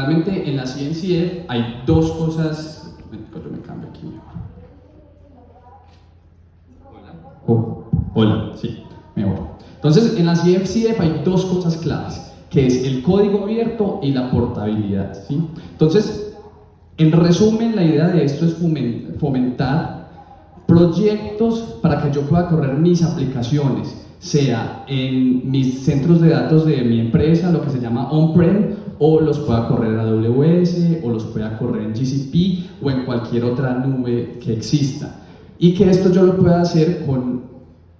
Realmente en la CNCF hay dos cosas. Yo me cambio aquí. Hola, sí, me voy. Entonces, en la CNCF hay dos cosas claves, que es el código abierto y la portabilidad, ¿sí? Entonces, en resumen, la idea de esto es fomentar proyectos para que yo pueda correr mis aplicaciones, sea en mis centros de datos de mi empresa, lo que se llama on-prem, o los pueda correr en AWS, o los pueda correr en GCP, o en cualquier otra nube que exista. Y que esto yo lo pueda hacer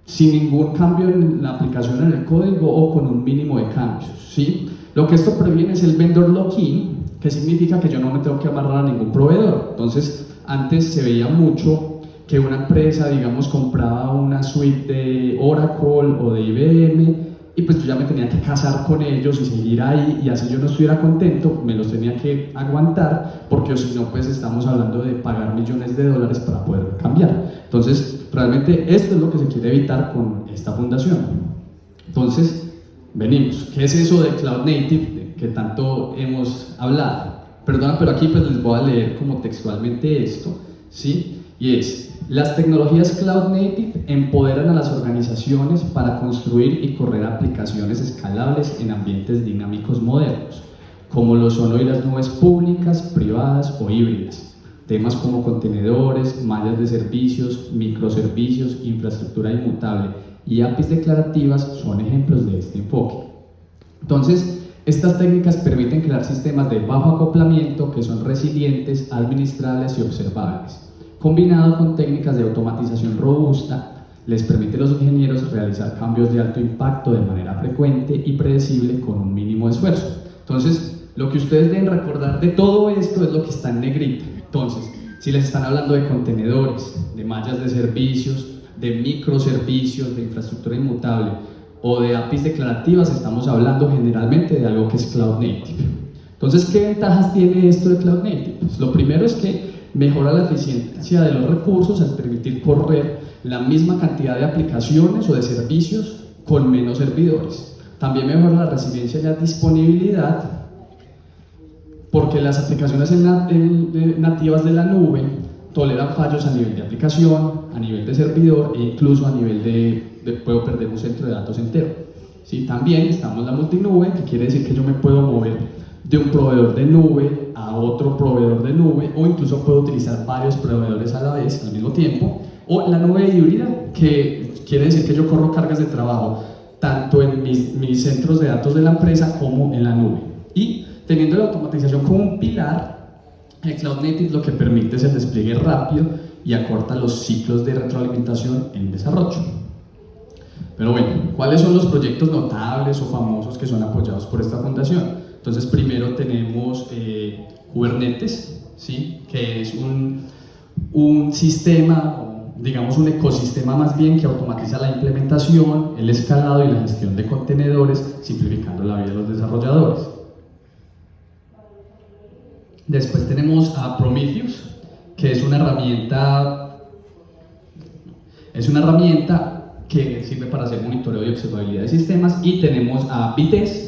sin ningún cambio en la aplicación, en el código, o con un mínimo de cambios, ¿sí? Lo que esto previene es el vendor lock-in, que significa que yo no me tengo que amarrar a ningún proveedor. Entonces, antes se veía mucho que una empresa, digamos, compraba una suite de Oracle o de IBM, y pues yo ya me tenía que casar con ellos y seguir ahí, y así yo no estuviera contento, me los tenía que aguantar, porque si no, pues estamos hablando de pagar millones de dólares para poder cambiar. Entonces, realmente esto es lo que se quiere evitar con esta fundación. Entonces, venimos. ¿Qué es eso de Cloud Native que tanto hemos hablado? Perdona, pero aquí pues les voy a leer como textualmente esto, ¿sí? Y es: las tecnologías Cloud Native empoderan a las organizaciones para construir y correr aplicaciones escalables en ambientes dinámicos modernos, como lo son hoy las nubes públicas, privadas o híbridas. Temas como contenedores, mallas de servicios, microservicios, infraestructura inmutable y APIs declarativas son ejemplos de este enfoque. Entonces, estas técnicas permiten crear sistemas de bajo acoplamiento que son resilientes, administrables y observables. Combinado con técnicas de automatización robusta, les permite a los ingenieros realizar cambios de alto impacto de manera frecuente y predecible con un mínimo esfuerzo. Entonces, lo que ustedes deben recordar de todo esto es lo que está en negrita. Entonces, si les están hablando de contenedores, de mallas de servicios, de microservicios, de infraestructura inmutable o de APIs declarativas, estamos hablando generalmente de algo que es Cloud Native. Entonces, ¿qué ventajas tiene esto de Cloud Native? Pues lo primero es que mejora la eficiencia de los recursos al permitir correr la misma cantidad de aplicaciones o de servicios con menos servidores. También mejora la resiliencia y la disponibilidad, porque las aplicaciones nativas de la nube toleran fallos a nivel de aplicación, a nivel de servidor e incluso a nivel puedo perder un centro de datos entero. ¿Sí? También estamos en la multinube, que quiere decir que yo me puedo mover de un proveedor de nube a otro proveedor de nube, o incluso puedo utilizar varios proveedores a la vez al mismo tiempo. O la nube híbrida, que quiere decir que yo corro cargas de trabajo tanto en mis centros de datos de la empresa como en la nube. Y teniendo la automatización como un pilar, el Cloud Native lo que permite es el despliegue rápido y acorta los ciclos de retroalimentación en desarrollo. Pero bueno, ¿cuáles son los proyectos notables o famosos que son apoyados por esta fundación? Entonces, primero tenemos Kubernetes, ¿sí? Que es un sistema, digamos un ecosistema más bien, que automatiza la implementación, el escalado y la gestión de contenedores, simplificando la vida de los desarrolladores. Después tenemos a Prometheus, que es una herramienta que sirve para hacer monitoreo y observabilidad de sistemas. Y tenemos a Vitess,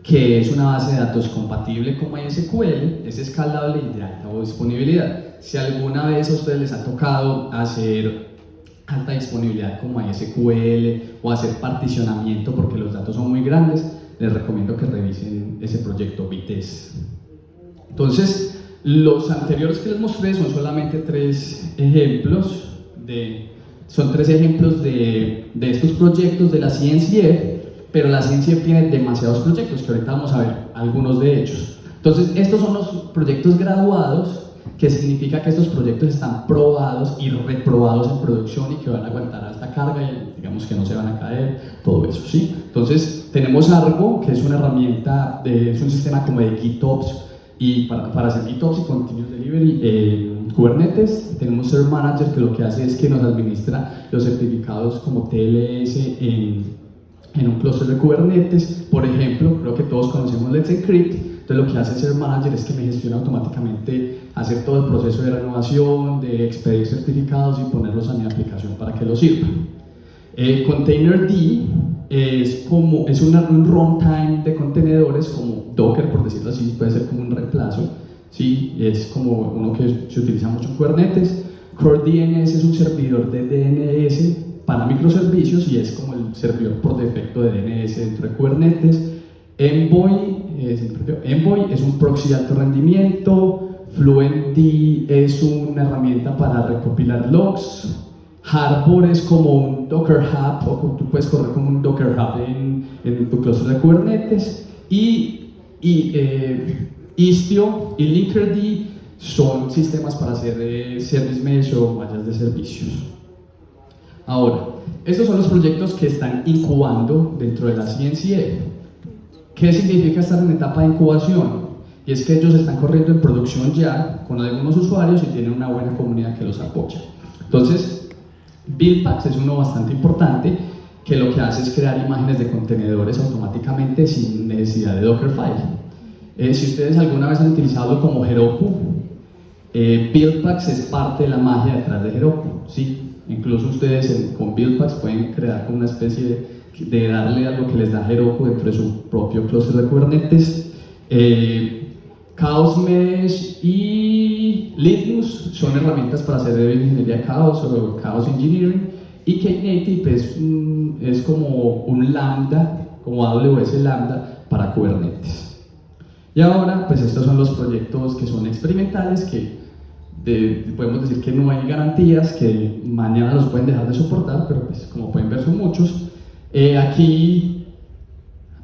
que es una base de datos compatible con MySQL, es escalable y de alta disponibilidad. Si alguna vez a ustedes les ha tocado hacer alta disponibilidad con MySQL o hacer particionamiento porque los datos son muy grandes, les recomiendo que revisen ese proyecto Vitess. Entonces, los anteriores que les mostré son solamente tres ejemplos de estos proyectos de la CNCF, pero la CNCF tiene demasiados proyectos, que ahorita vamos a ver algunos de ellos. Entonces, estos son los proyectos graduados, que significa que estos proyectos están probados y reprobados en producción y que van a aguantar alta carga y digamos que no se van a caer, todo eso, ¿sí? Entonces, tenemos Argo, que es una herramienta, es un sistema como de GitOps, y para hacer GitOps y Continuous Delivery Kubernetes. Tenemos Service Manager, que lo que hace es que nos administra los certificados como TLS en un clúster de Kubernetes. Por ejemplo, creo que todos conocemos Let's Encrypt. Entonces lo que hace Service Manager es que me gestiona automáticamente hacer todo el proceso de renovación, de expedir certificados y ponerlos a mi aplicación para que lo sirva. Containerd un runtime de contenedores como Docker, por decirlo así, puede ser como un reemplazo, ¿sí? Es como uno que se utiliza mucho en Kubernetes. Core DNS es un servidor de DNS para microservicios y es como el servidor por defecto de DNS dentro de Kubernetes. Envoy es un proxy de alto rendimiento. FluentD es una herramienta para recopilar logs. Harbor es como un Docker Hub, o tú puedes correr como un Docker Hub en tu clúster de Kubernetes. Istio y Linkerd son sistemas para hacer service mesh o mallas de servicios. Ahora, estos son los proyectos que están incubando dentro de la CNCF. ¿Qué significa estar en etapa de incubación? Y es que ellos están corriendo en producción ya con algunos usuarios y tienen una buena comunidad que los apoya. Entonces, Buildpacks es uno bastante importante que lo que hace es crear imágenes de contenedores automáticamente sin necesidad de Dockerfile. Si ustedes alguna vez han utilizado como Heroku, Buildpacks es parte de la magia detrás de Heroku, ¿sí? Incluso ustedes con Buildpacks pueden crear como una especie de darle a lo que les da Heroku dentro de su propio clúster de Kubernetes. Chaos Mesh y Litmus son herramientas para hacer ingeniería de caos o Chaos Engineering, y Knative es como un Lambda, como AWS Lambda para Kubernetes. Y ahora, pues estos son los proyectos que son experimentales, que podemos decir que no hay garantías, que mañana los pueden dejar de soportar, pero pues como pueden ver son muchos. Aquí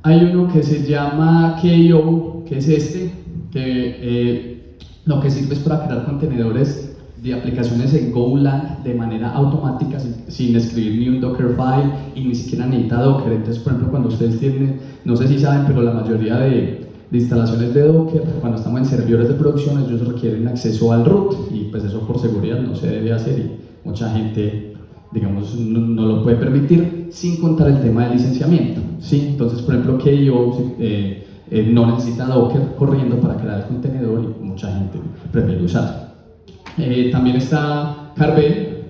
hay uno que se llama KO, que es que lo que sirve es para crear contenedores de aplicaciones en Golang de manera automática, sin escribir ni un Dockerfile y ni siquiera necesita Docker. Entonces, por ejemplo, cuando ustedes tienen, no sé si saben, pero la mayoría de instalaciones de Docker, cuando estamos en servidores de producción, ellos requieren acceso al root, y pues eso por seguridad no se debe hacer, y mucha gente, digamos, no lo puede permitir, sin contar el tema de licenciamiento, ¿sí? Entonces, por ejemplo, KO no necesita Docker corriendo para crear el contenedor y mucha gente prefiere usarlo. También está Carbel,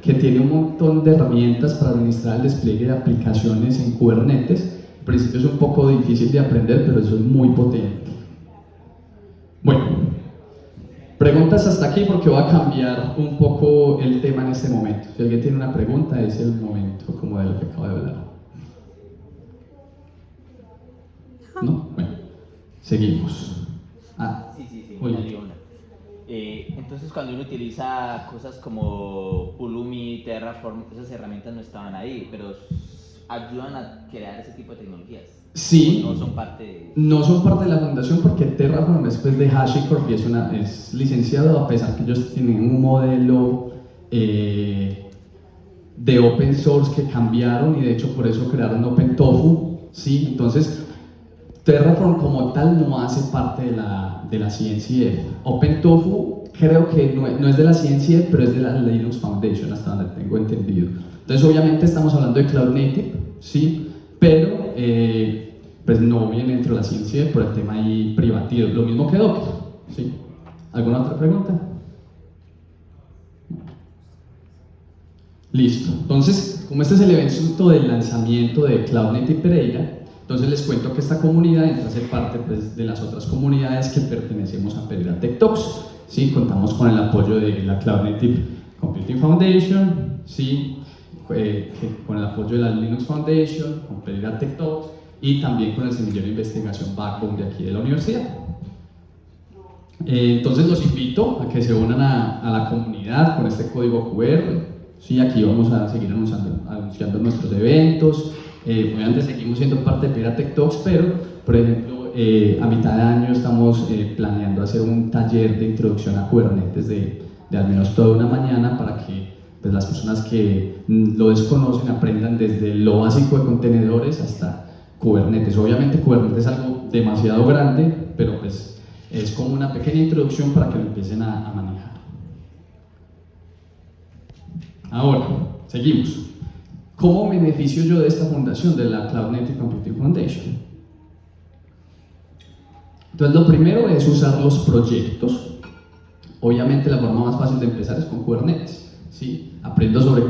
que tiene un montón de herramientas para administrar el despliegue de aplicaciones en Kubernetes. Al principio es un poco difícil de aprender, pero eso es muy potente. Bueno, preguntas hasta aquí porque voy a cambiar un poco el tema en este momento. Si alguien tiene una pregunta, es el momento como de lo que acabo de hablar. ¿No? Bueno, seguimos. Sí, una. Entonces, cuando uno utiliza cosas como Pulumi, Terraform, esas herramientas no estaban ahí, pero ayudan a crear ese tipo de tecnologías. Sí, no son parte de la fundación, porque Terraform es de HashiCorp y es licenciado, a pesar que ellos tienen un modelo de open source que cambiaron, y de hecho por eso crearon OpenTofu, ¿sí? Entonces Terraform como tal no hace parte de la CNCF. OpenTofu creo que no es de la CNCF, pero es de la Linux Foundation, hasta donde tengo entendido. Entonces obviamente estamos hablando de Cloud Native, ¿sí? Pero pues no viene dentro de la CNCF por el tema ahí privativo, lo mismo que Docker, ¿sí? ¿Alguna otra pregunta? Listo. Entonces, como este es el evento del lanzamiento de Cloud Native Pereira, entonces les cuento que esta comunidad entra a ser parte, pues, de las otras comunidades que pertenecemos a Pereira Tech Talks, ¿sí? Contamos con el apoyo de la Cloud Native Computing Foundation, ¿sí? Con el apoyo de la Linux Foundation, con Pereira Tech Talks, y también con el semillero de investigación Backbone de aquí de la universidad. Entonces los invito a que se unan a la comunidad con este código QR. Sí, aquí vamos a seguir anunciando nuestros eventos. Obviamente seguimos siendo parte de Pereira Tech Talks, pero por ejemplo a mitad de año estamos planeando hacer un taller de introducción a Kubernetes de al menos toda una mañana, para que pues, las personas que lo desconocen aprendan desde lo básico de contenedores hasta Kubernetes. Obviamente Kubernetes es algo demasiado grande, pero pues es como una pequeña introducción para que lo empiecen a manejar. Ahora, seguimos. ¿Cómo me beneficio yo de esta fundación, de la Cloud Native Computing Foundation? Entonces, lo primero es usar los proyectos. Obviamente, la forma más fácil de empezar es con Kubernetes, ¿sí? Aprendo sobre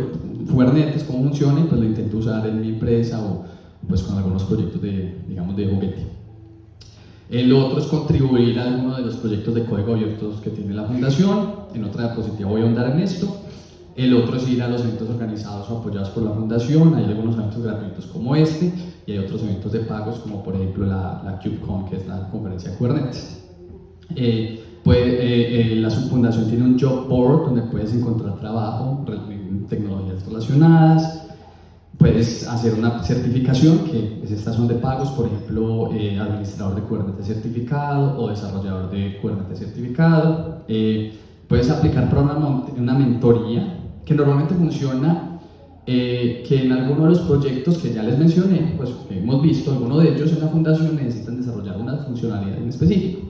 Kubernetes, cómo funciona, y pues lo intento usar en mi empresa pues con algunos proyectos de, digamos, de juguete. El otro es contribuir a alguno de los proyectos de código abierto que tiene la fundación. En otra diapositiva voy a ahondar en esto. El otro es ir a los eventos organizados o apoyados por la fundación. Hay algunos eventos gratuitos como este y hay otros eventos de pagos como por ejemplo la KubeCon, que es la conferencia de Kubernetes. La subfundación tiene un job board donde puedes encontrar trabajo en tecnologías relacionadas. Puedes hacer una certificación, que estas son de pagos, por ejemplo, administrador de Kubernetes certificado o desarrollador de Kubernetes certificado. Puedes aplicar para una mentoría que normalmente funciona, que en alguno de los proyectos que ya les mencioné, pues que hemos visto, algunos de ellos en la fundación necesitan desarrollar una funcionalidad en específico.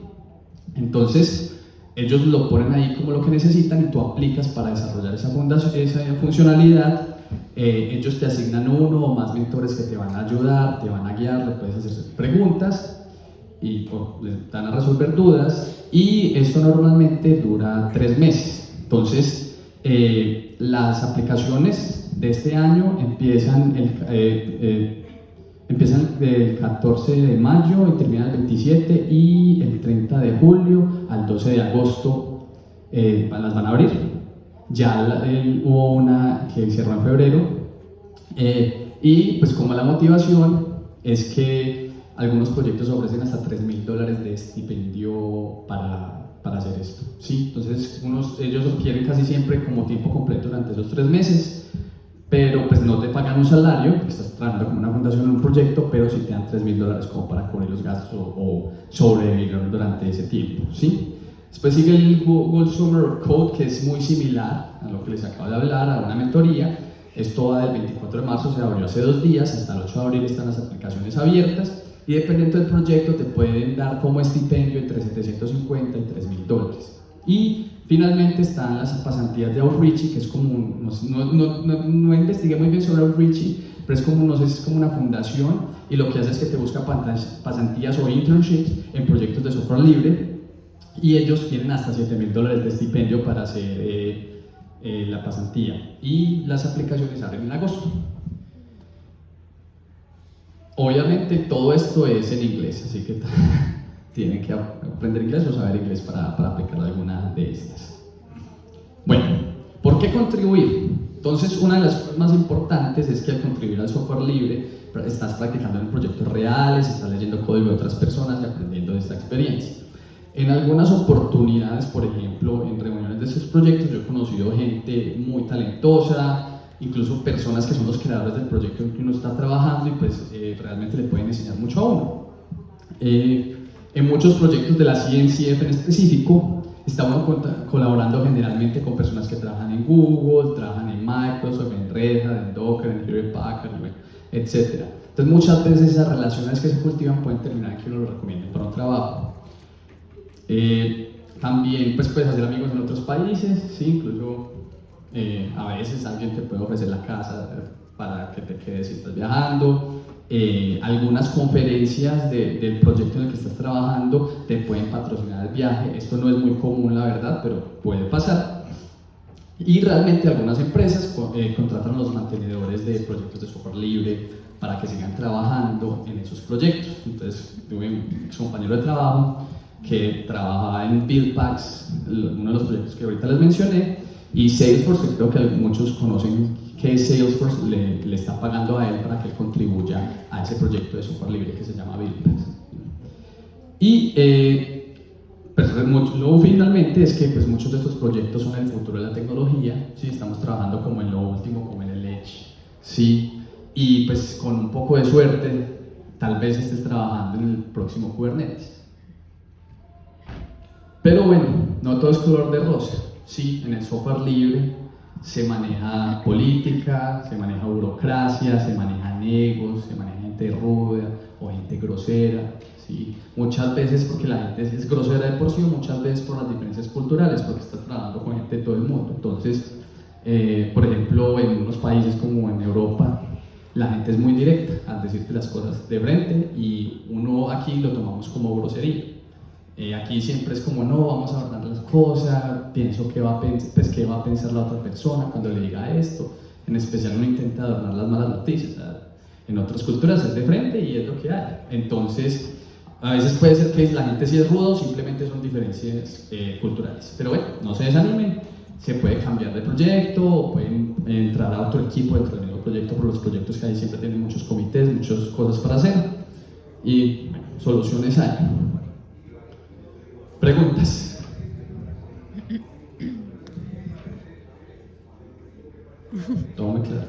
Entonces, ellos lo ponen ahí como lo que necesitan y tú aplicas para desarrollar esa funcionalidad. Ellos te asignan uno o más mentores que te van a ayudar, te van a guiar, le puedes hacer preguntas y les dan a resolver dudas, y esto normalmente dura 3 meses. Entonces, las aplicaciones de este año empiezan el 14 de mayo y terminan el 27, y el 30 de julio al 12 de agosto las van a abrir. Ya hubo una que cerró en febrero, y pues como la motivación es que algunos proyectos ofrecen hasta $3,000 de estipendio para hacer esto, ¿sí? Entonces ellos quieren casi siempre como tiempo completo durante esos 3 meses, pero pues no te pagan un salario, porque estás trabajando como una fundación en un proyecto, pero sí te dan $3,000 como para cubrir los gastos o sobrevivir durante ese tiempo, ¿sí? Después sigue el Google Summer of Code, que es muy similar a lo que les acabo de hablar, a una mentoría. Esto va del 24 de marzo, se abrió hace 2 días, hasta el 8 de abril están las aplicaciones abiertas, y dependiendo del proyecto te pueden dar como estipendio entre $750 y $3,000. Y finalmente están las pasantías de Outreachy, que es como no investigué muy bien sobre Outreachy, pero es como, no sé, es como una fundación, y lo que hace es que te busca pasantías o internships en proyectos de software libre, y ellos tienen hasta $7,000 de estipendio para hacer la pasantía, y las aplicaciones abren en agosto. Obviamente todo esto es en inglés, así que tienen que aprender inglés o saber inglés para aplicar alguna de estas. Bueno, ¿por qué contribuir? Entonces, una de las cosas más importantes es que al contribuir al software libre estás practicando en proyectos reales, estás leyendo código de otras personas y aprendiendo de esta experiencia. En algunas oportunidades, por ejemplo, en reuniones de estos proyectos, yo he conocido gente muy talentosa, incluso personas que son los creadores del proyecto en que uno está trabajando, y pues realmente le pueden enseñar mucho a uno. En muchos proyectos de la CNCF en específico, estamos colaborando generalmente con personas que trabajan en Google, trabajan en Microsoft, en Red Hat, en Docker, en Hewlett Packard, etc. Entonces muchas veces esas relaciones que se cultivan pueden terminar en que uno lo recomiende para un trabajo. También pues puedes hacer amigos en otros países, ¿sí? Incluso a veces alguien te puede ofrecer la casa para que te quedes si estás viajando. Algunas conferencias del proyecto en el que estás trabajando te pueden patrocinar el viaje. Esto no es muy común, la verdad, pero puede pasar. Y realmente algunas empresas contratan a los mantenedores de proyectos de software libre para que sigan trabajando en esos proyectos. Entonces tuve un ex compañero de trabajo que trabajaba en Buildpacks, uno de los proyectos que ahorita les mencioné, y Salesforce, que creo que muchos conocen que Salesforce le está pagando a él para que él contribuya a ese proyecto de software libre que se llama Buildpacks. Y pues, luego finalmente es que pues, muchos de estos proyectos son el futuro de la tecnología, ¿sí? Estamos trabajando como en lo último, como en el Edge, ¿sí? Y pues con un poco de suerte, tal vez estés trabajando en el próximo Kubernetes. Pero bueno, no todo es color de rosa, ¿sí? En el software libre se maneja política, se maneja burocracia, se manejan egos, se maneja gente ruda o gente grosera, ¿sí? Muchas veces porque la gente es grosera de por sí, o muchas veces por las diferencias culturales, porque estás trabajando con gente de todo el mundo. Entonces, por ejemplo, en unos países como en Europa, la gente es muy directa al decirte las cosas de frente, y uno aquí lo tomamos como grosería. Aquí siempre es como, no, vamos a ordenar las cosas, pienso que va a pensar la otra persona cuando le diga esto. En especial uno intenta adornar las malas noticias, ¿verdad? En otras culturas es de frente y es lo que hay. Entonces, a veces puede ser que la gente sí es rudo, simplemente son diferencias culturales. Pero bueno, no se desanimen, se puede cambiar de proyecto, o pueden entrar a otro equipo dentro del mismo proyecto, por los proyectos que hay siempre tienen muchos comités, muchas cosas para hacer, y bueno, soluciones hay. Preguntas. Todo muy claro.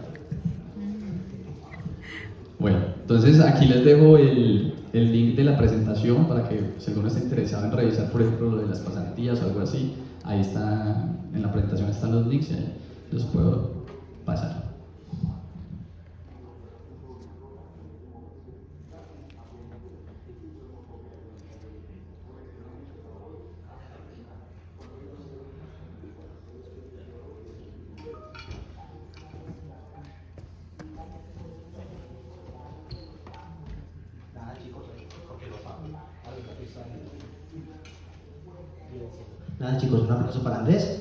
Bueno, entonces aquí les dejo el link de la presentación para que si alguno está interesado en revisar, por ejemplo, lo de las pasantías o algo así, ahí está, en la presentación están los links y ahí los puedo pasar. Nada chicos, un aplauso para Andrés.